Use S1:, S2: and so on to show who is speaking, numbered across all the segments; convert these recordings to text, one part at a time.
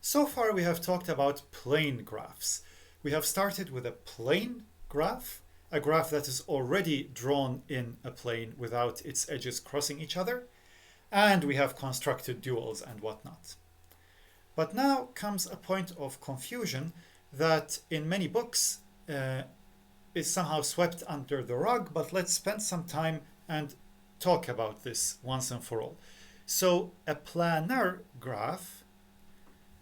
S1: So far we have talked about plane graphs. We have started with a plane graph, a graph that is already drawn in a plane without its edges crossing each other, and we have constructed duals and whatnot. But now comes a point of confusion that in many books is somehow swept under the rug, but let's spend some time and talk about this once and for all. So a planar graph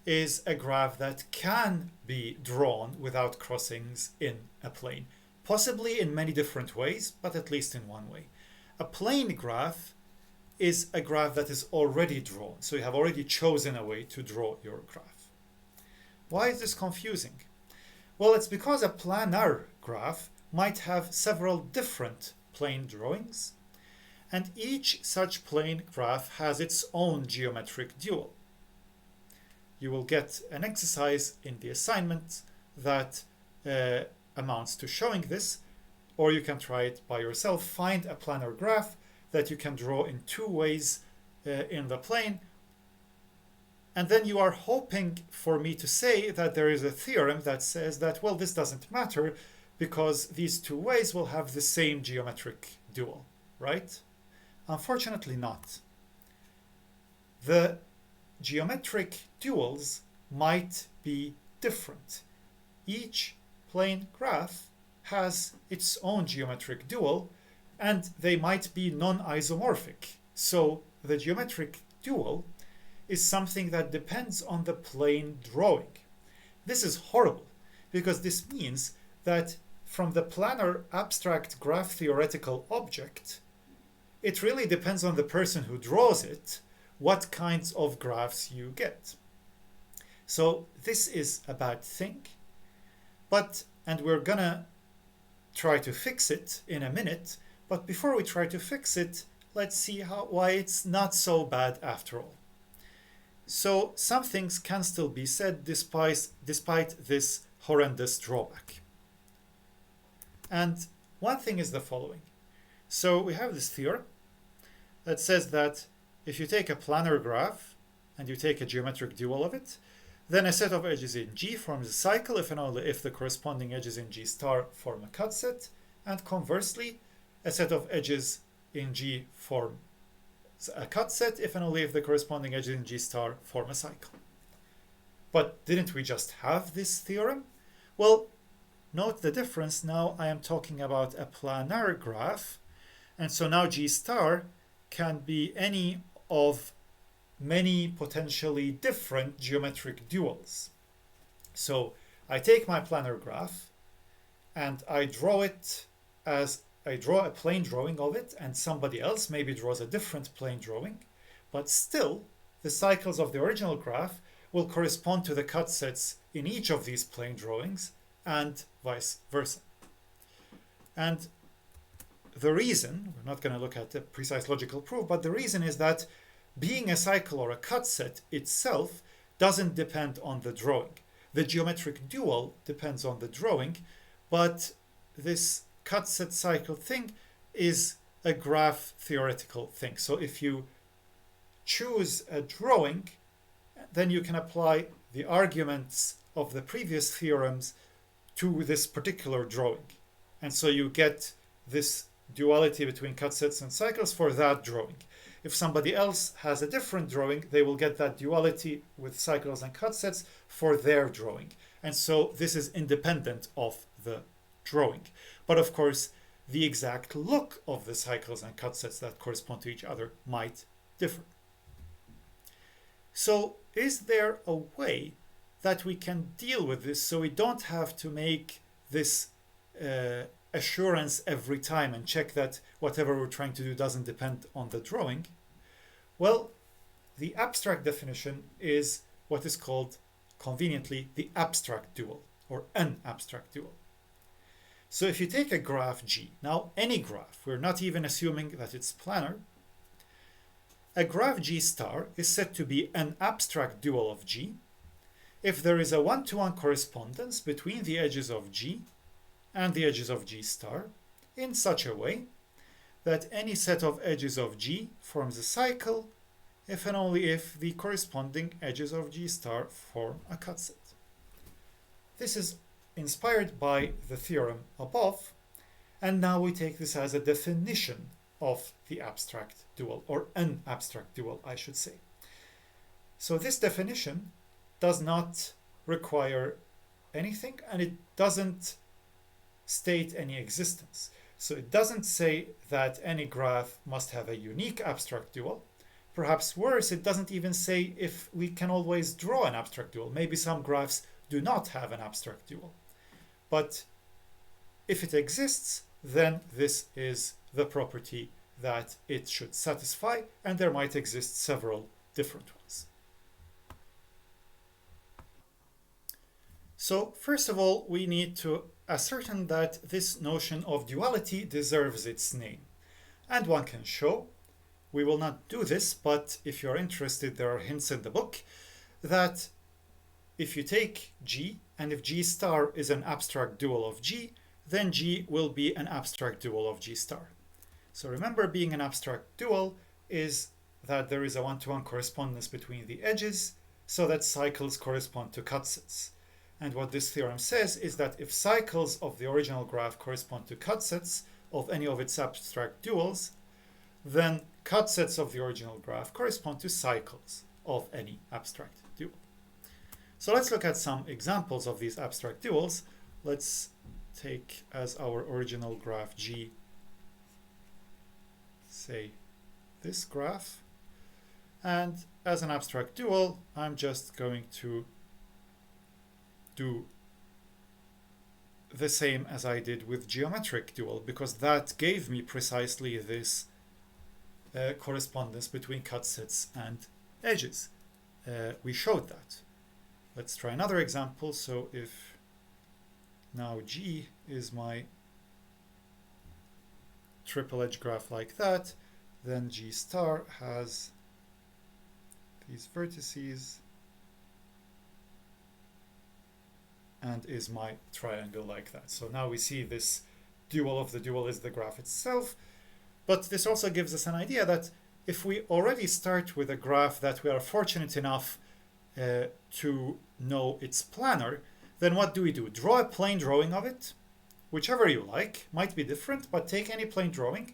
S1: is a graph that can be drawn without crossings in a plane, possibly in many different ways, but at least in one way. A plane graph is a graph that is already drawn, so you have already chosen a way to draw your graph. Why is this confusing? Well, it's because a planar graph might have several different plane drawings, and each such plane graph has its own geometric dual. You will get an exercise in the assignment that amounts to showing this, or you can try it by yourself. Find a planar graph that you can draw in two ways in the plane, and then you are hoping for me to say that there is a theorem that says that, well, this doesn't matter because these two ways will have the same geometric dual, right? Unfortunately not. The geometric duals might be different. Each plane graph has its own geometric dual, and they might be non-isomorphic. So the geometric dual is something that depends on the plane drawing. This is horrible because this means that from the planar abstract graph theoretical object, it really depends on the person who draws it what kinds of graphs you get. So this is a bad thing, and we're gonna try to fix it in a minute, but before we try to fix it, let's see why it's not so bad after all. So some things can still be said despite this horrendous drawback. And one thing is the following. So we have this theorem that says that if you take a planar graph and you take a geometric dual of it, then a set of edges in G forms a cycle if and only if the corresponding edges in G star form a cut set, and conversely, a set of edges in G form a cut set if and only if the corresponding edges in G star form a cycle. But didn't we just have this theorem? Well, note the difference. Now I am talking about a planar graph, and so now G star can be any of many potentially different geometric duals. So I take my planar graph and I draw it as I draw a plane drawing of it, and somebody else maybe draws a different plane drawing, but still the cycles of the original graph will correspond to the cut sets in each of these plane drawings and vice versa. And the reason, we're not going to look at the precise logical proof, but the reason is that being a cycle or a cut set itself doesn't depend on the drawing. The geometric dual depends on the drawing, but this cut set cycle thing is a graph theoretical thing. So if you choose a drawing, then you can apply the arguments of the previous theorems to this particular drawing. And so you get this duality between cut sets and cycles for that drawing. If somebody else has a different drawing, they will get that duality with cycles and cut sets for their drawing. And so this is independent of the drawing. But of course, the exact look of the cycles and cut sets that correspond to each other might differ. So is there a way that we can deal with this so we don't have to make this assurance every time and check that whatever we're trying to do doesn't depend on the drawing? Well, the abstract definition is what is called conveniently the abstract dual or an abstract dual. So if you take a graph G, now any graph, we're not even assuming that it's planar, a graph G star is said to be an abstract dual of G if there is a one-to-one correspondence between the edges of G and the edges of G star in such a way that any set of edges of G forms a cycle if and only if the corresponding edges of G star form a cut set. This is inspired by the theorem above, and now we take this as a definition of the abstract dual, or an abstract dual, I should say. So this definition does not require anything, and it doesn't state any existence. So it doesn't say that any graph must have a unique abstract dual. Perhaps worse, it doesn't even say if we can always draw an abstract dual. Maybe some graphs do not have an abstract dual. But if it exists, then this is the property that it should satisfy, and there might exist several different ones. So first of all, we need to ascertain that this notion of duality deserves its name. And one can show, we will not do this, but if you're interested, there are hints in the book, that if you take G, and if G star is an abstract dual of G, then G will be an abstract dual of G star. So remember, being an abstract dual is that there is a one-to-one correspondence between the edges, so that cycles correspond to cut sets. And what this theorem says is that if cycles of the original graph correspond to cut sets of any of its abstract duals, then cut sets of the original graph correspond to cycles of any abstract dual. So let's look at some examples of these abstract duals. Let's take as our original graph G, say this graph, and as an abstract dual, I'm just going to do the same as I did with geometric dual, because that gave me precisely this correspondence between cut sets and edges. We showed that. Let's try another example. So if now G is my triple edge graph like that, then G star has these vertices and is my triangle like that. So now we see this dual of the dual is the graph itself. But this also gives us an idea that if we already start with a graph that we are fortunate enough to know it's planar, then what do we do? Draw a plane drawing of it, whichever you like, might be different, but take any plane drawing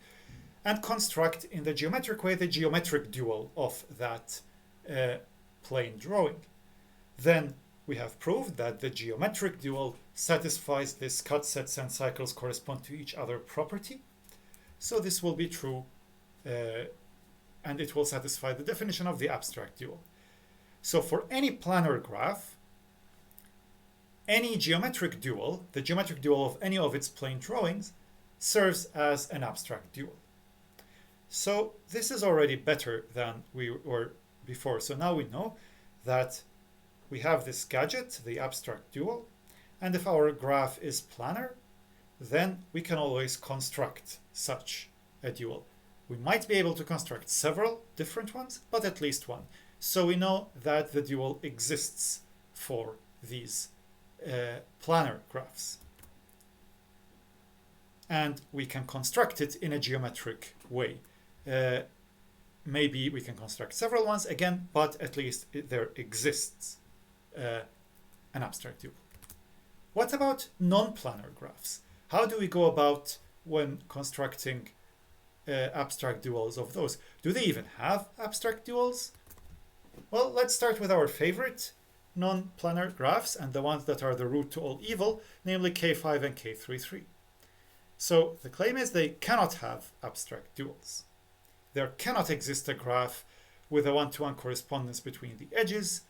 S1: and construct in the geometric way the geometric dual of that plane drawing. Then we have proved that the geometric dual satisfies this cut sets and cycles correspond to each other property. So this will be true, and it will satisfy the definition of the abstract dual. So for any planar graph, any geometric dual, the geometric dual of any of its plane drawings, serves as an abstract dual. So this is already better than we were before. So now we know that we have this gadget, the abstract dual, and if our graph is planar, then we can always construct such a dual. We might be able to construct several different ones, but at least one. So we know that the dual exists for these planar graphs. And we can construct it in a geometric way. Maybe we can construct several ones again, but at least there exists an abstract dual. What about non-planar graphs? How do we go about when constructing abstract duals of those? Do they even have abstract duals? Well, let's start with our favorite non-planar graphs and the ones that are the root to all evil, namely K5 and K33. So the claim is they cannot have abstract duals. There cannot exist a graph with a one-to-one correspondence between the edges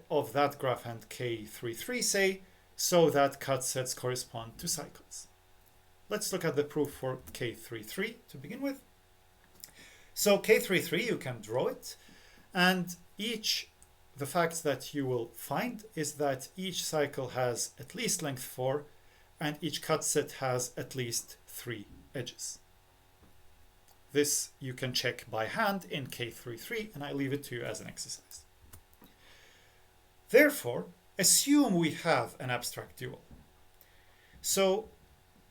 S1: of that graph and K33, say, so that cut sets correspond to cycles. Let's look at the proof for K33 to begin with. So K33, you can draw it, and the facts that you will find is that each cycle has at least length 4, and each cut set has at least 3 edges. This you can check by hand in K33, and I leave it to you as an exercise. Therefore, assume we have an abstract dual. So,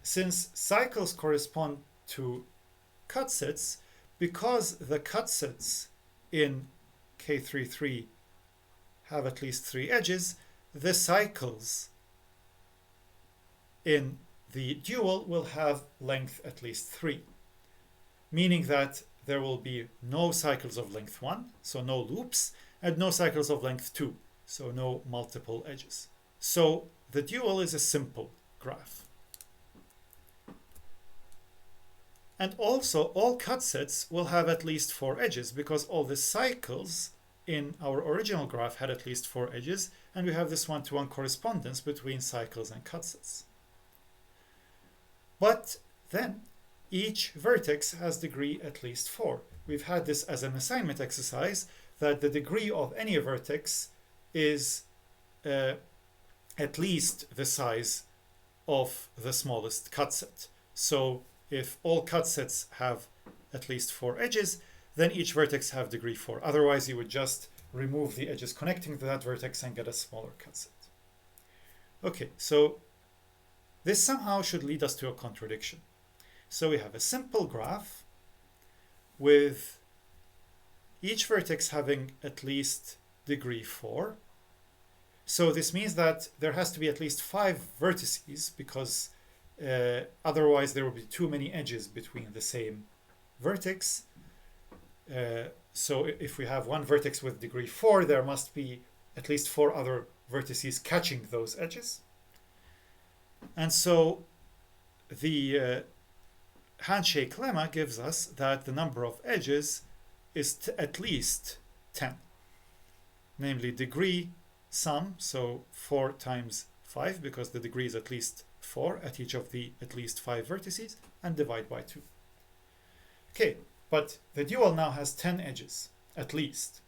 S1: since cycles correspond to cut sets, because the cut sets in K33 have at least 3 edges, the cycles in the dual will have length at least 3, meaning that there will be no cycles of length 1, so no loops, and no cycles of length 2, so no multiple edges. So the dual is a simple graph. And also all cut sets will have at least 4 edges, because all the cycles in our original graph had at least 4 edges, and we have this one-to-one correspondence between cycles and cut sets. But then each vertex has degree at least 4. We've had this as an assignment exercise, that the degree of any vertex is at least the size of the smallest cut set. So if all cut sets have at least 4 edges, then each vertex have degree 4. Otherwise, you would just remove the edges connecting to that vertex and get a smaller cut set. Okay, so this somehow should lead us to a contradiction. So we have a simple graph with each vertex having at least degree 4. So this means that there has to be at least 5 vertices, because otherwise there will be too many edges between the same vertex. So if we have one vertex with degree 4, there must be at least 4 other vertices catching those edges. And so the handshake lemma gives us that the number of edges is at least 10, namely degree sum, so 4 times 5, because the degree is at least 4 at each of the at least 5 vertices, and divide by 2. Okay, but the dual now has 10 edges, at least.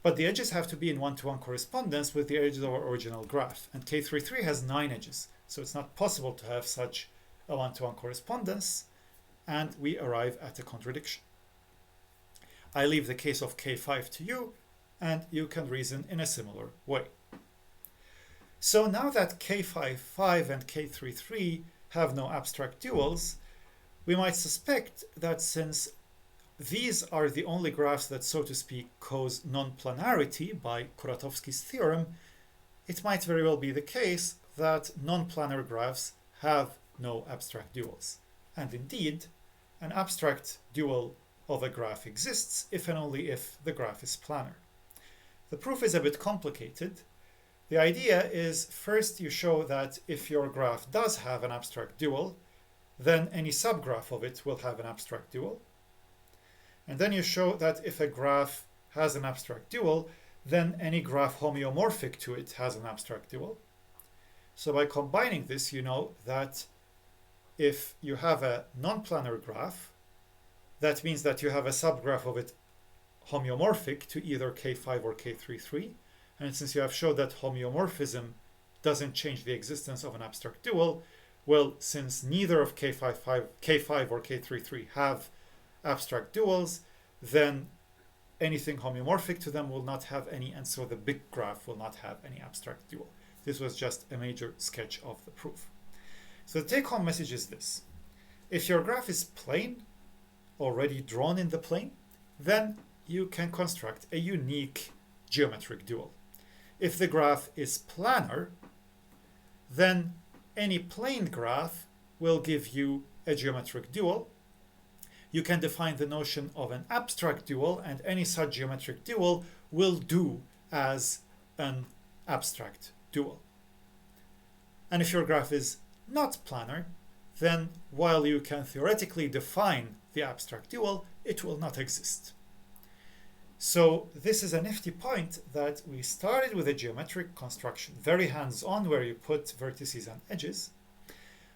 S1: But the edges have to be in one-to-one correspondence with the edges of our original graph, and K33 has 9 edges, so it's not possible to have such a one-to-one correspondence, and we arrive at a contradiction. I leave the case of K5 to you, and you can reason in a similar way. So now that K55 and K33 have no abstract duals, we might suspect that since these are the only graphs that, so to speak, cause non-planarity by Kuratowski's theorem, it might very well be the case that non-planar graphs have no abstract duals. And indeed, an abstract dual of a graph exists if and only if the graph is planar. The proof is a bit complicated. The idea is, first you show that if your graph does have an abstract dual, then any subgraph of it will have an abstract dual. And then you show that if a graph has an abstract dual, then any graph homeomorphic to it has an abstract dual. So by combining this, you know that if you have a non-planar graph, that means that you have a subgraph of it homeomorphic to either K5 or K33. And since you have showed that homeomorphism doesn't change the existence of an abstract dual, well, since neither of K5 or K33 have abstract duals, then anything homeomorphic to them will not have any, and so the big graph will not have any abstract dual. This was just a major sketch of the proof. So the take-home message is this. If your graph is plane, already drawn in the plane, then you can construct a unique geometric dual. If the graph is planar, then any plane graph will give you a geometric dual. You can define the notion of an abstract dual, and any such geometric dual will do as an abstract dual. And if your graph is not planar, then while you can theoretically define the abstract dual, it will not exist. So this is a nifty point that we started with a geometric construction, very hands-on, where you put vertices and edges.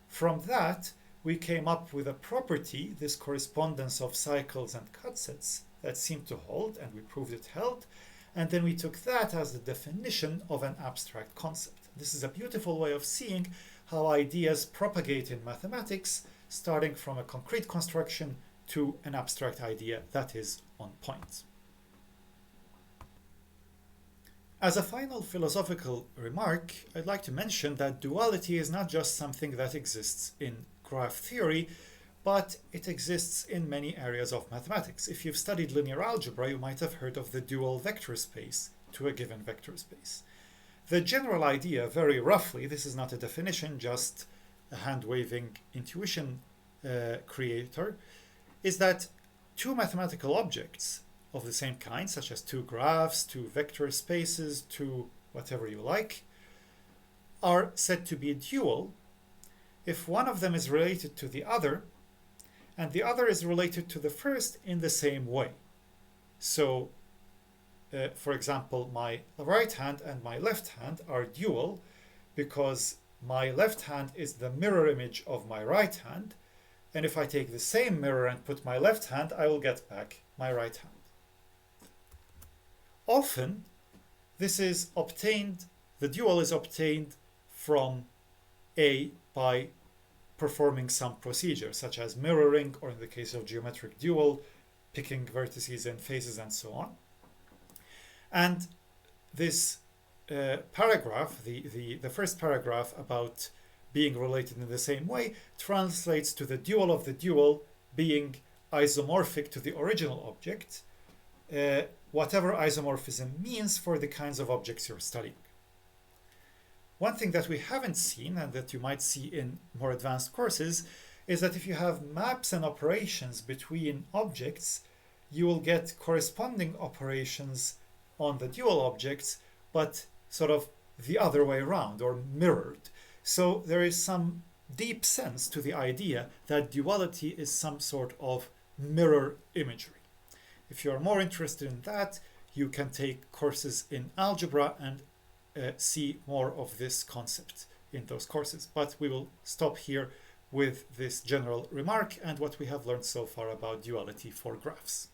S1: From that, we came up with a property, this correspondence of cycles and cut sets, that seemed to hold, and we proved it held. And then we took that as the definition of an abstract concept. This is a beautiful way of seeing how ideas propagate in mathematics, starting from a concrete construction to an abstract idea that is on point. As a final philosophical remark, I'd like to mention that duality is not just something that exists in graph theory, but it exists in many areas of mathematics. If you've studied linear algebra, you might have heard of the dual vector space to a given vector space. The general idea, very roughly, this is not a definition, just a hand-waving intuition creator, is that two mathematical objects of the same kind, such as two graphs, two vector spaces, two whatever you like, are said to be dual if one of them is related to the other and the other is related to the first in the same way. So, for example, my right hand and my left hand are dual because my left hand is the mirror image of my right hand, and if I take the same mirror and put my left hand, I will get back my right hand. Often, this is obtained, the dual is obtained from A by performing some procedure, such as mirroring, or in the case of geometric dual, picking vertices and faces and so on. And this paragraph, the first paragraph about being related in the same way, translates to the dual of the dual being isomorphic to the original object, whatever isomorphism means for the kinds of objects you're studying. One thing that we haven't seen, and that you might see in more advanced courses, is that if you have maps and operations between objects, you will get corresponding operations on the dual objects, but sort of the other way around, or mirrored. So there is some deep sense to the idea that duality is some sort of mirror imagery. If you are more interested in that, you can take courses in algebra and see more of this concept in those courses. But we will stop here with this general remark and what we have learned so far about duality for graphs.